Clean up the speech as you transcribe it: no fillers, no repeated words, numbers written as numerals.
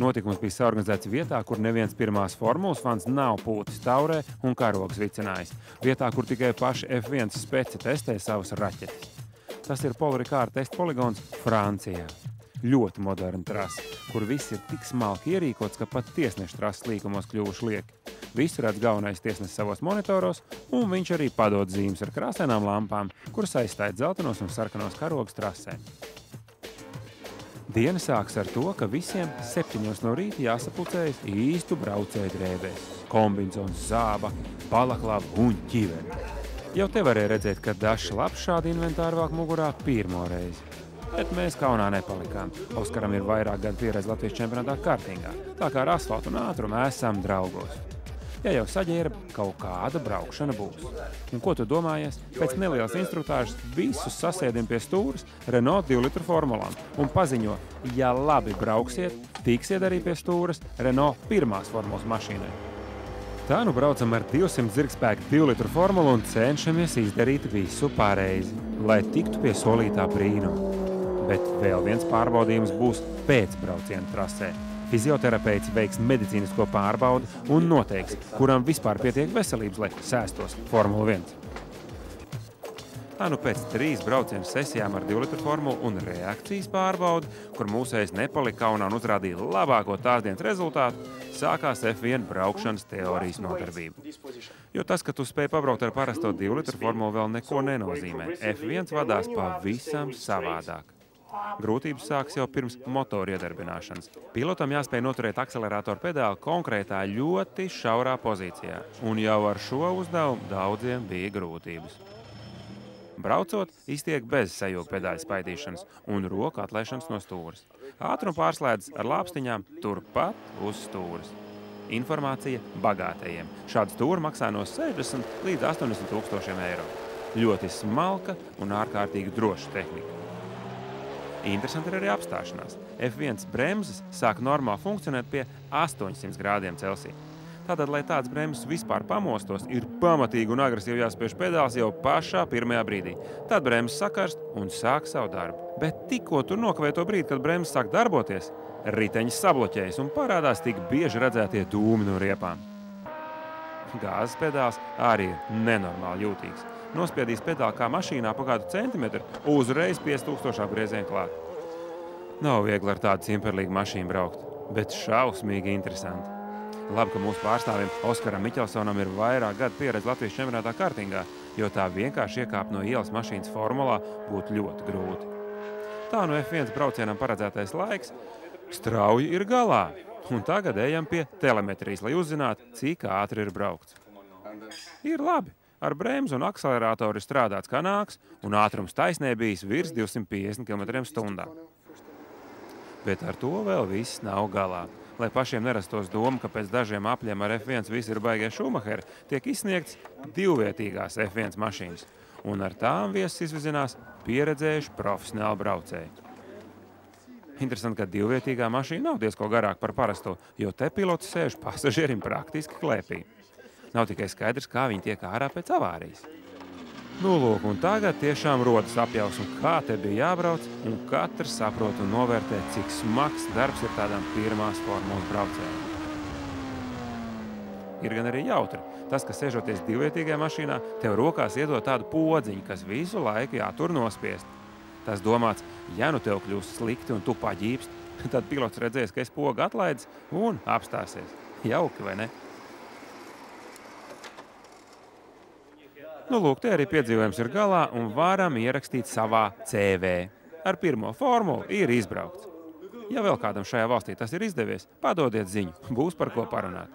Notikums bija saorganizēts vietā, kur neviens pirmās formulas fans nav pūtis taurē un karogs vicinājis. Vietā, kur tikai paši F1 speci testē savas raķetes. Tas ir Paul Ricard testa poligons Francijā. Ļoti moderna trasa, kur viss ir tik smalki ierīkots, ka pat tiesnešu trases līkumos kļuvuši lieki. Visu redz galvenais tiesnesis savos monitoros, un viņš arī padod zīmes ar krāsainām lampām, kuras aizstāja dzeltenos un sarkanos karogus trasē. Diena sāks ar to, ka visiem 7 no rīta jāsapucējas īstu braucēju drēbēs. Kombinzons, zābaki, balaklava un ķiveri. Jau te varēja redzēt, ka dažs labs šādu inventāru velk mugurā pirmo reizi. Bet mēs kaunā nepalikām. Oskaram ir vairāk gadu pieredze Latvijas čempionātā kartingā, tā kā ar asfaltu un ātrumu esam draugos. Ja jau saģēra, kaut kāda braukšana būs. Un ko tu domājies? Pēc nelielas instruktāžas visus sasēdim pie stūras Renault 2 litru formulām un paziņo, ja labi brauksiet, tiksiet arī pie stūras Renault pirmās formulas mašīnai. Tā nu braucam ar 200 zirgspēku 2 litru formulu un cenšamies izdarīt visu pareizi, lai tiktu pie solītā brīnuma. Bet vēl viens pārbaudījums būs pēc brauciena trasē. Fizioterapeits veiks medicīnisko pārbaudi un noteiks, kuram vispār pietiek veselības, lai sēstos Formula 1. Tā nu pēc 3 braucienu sesijām ar 2 litru formulu un reakcijas pārbaudi, kur mūsējs nepalika kaunā un uzrādīja labāko tās dienas rezultātu, sākās F1 braukšanas teorijas nodarbība. Jo tas, ka tu spēj pabraukt ar parasto 2 litru formulu, vēl neko nenozīmē. F1 vadās pavisam savādāk. Grūtības sāks jau pirms motoru iedarbināšanas. Pilotam jāspēj noturēt akceleratoru pedāli konkrētā ļoti šaurā pozīcijā, un jau ar šo uzdevumu daudziem bija grūtības. Braucot, iztiek bez sajūga pedāļu spaidīšanas un roku atlaišanas no stūres. Ātrumu pārslēdzas ar lāpstiņām turpat uz stūres. Informācija bagātajiem. Šādu stūru maksā no 60 līdz 80 tūkstošiem eiro. Ļoti smalka un ārkārtīgi droša tehnika. Interesanti ir arī apstāšanās. F1 bremzes sāk normāli funkcionēt pie 800 grādiem Celsija. Tātad, lai tāds bremzes vispār pamostos, ir pamatīgi un agresīvi jāspiež pedāls jau pašā pirmajā brīdī. Tad bremzes sakarst un sāk savu darbu. Bet tikko tur nokavē to brīdi, kad bremzes sāk darboties, riteņš sabloķējas un parādās tik bieži redzētie dūmi no riepām. Gāzes pedāls arī ir nenormāli jūtīgs. Nospiedīs pedāli kā mašīnā pa kādu centimetru, uzreiz 5000 apgriezienu klāt. Nav viegli ar tādu cimperlīgu mašīnu braukt, bet šausmīgi interesanti. Labi, ka mūsu pārstāvim Oskaram Miķelsonam ir vairāk gadu pieredze Latvijas čempionātā kartingā, jo tā vienkārši iekāpt no ielas mašīnas formulā būtu ļoti grūti. Tā no F1 braucienam paredzētais laiks strauji ir galā, un tagad ejam pie telemetrijas, lai uzzinātu, cik ātri ir braukts. Ir labi. Ar bremzu un akceleratoru ir strādāts kā nāks, un ātrums taisnē bijis virs 250 km/h. Bet ar to vēl viss nav galā. Lai pašiem nerastos doma, ka pēc dažiem apļiem ar F1 visi ir baigie Šumaheri, tiek izsniegts 2-vietīgās F1 mašīnas, un ar tām viesis izvizinās pieredzējuši profesionāli braucēji. Interesanti, ka 2-vietīgā mašīna nav diezko garāka par parasto, jo te pilots sēž pasažierim praktiski klēpī. Nav tikai skaidrs, kā viņi tiek ārā pēc avārijas. Nu, lūk, un tagad tiešām rodas apjausma, kā te bija jābrauc, un katrs saprot un novērtē, cik smags darbs ir tādām pirmās formulas braucējiem. Ir gan arī jautri. Tas, ka sēžoties 2-vietīgajā mašīnā, tev rokās iedod tādu podziņu, kas visu laiku jātur nospiest. Tas domāts, ja nu tev kļūst slikti un tu paģīpst, tad pilots redzēs, ka es pogu atlaidis un apstāsies. Jauki, vai ne? Nu, lūk, te arī piedzīvojums ir galā un varam ierakstīt savā CV. Ar pirmo formulu ir izbraukts. Ja vēl kādam šajā valstī tas ir izdevies, padodiet ziņu, būs par ko parunāt.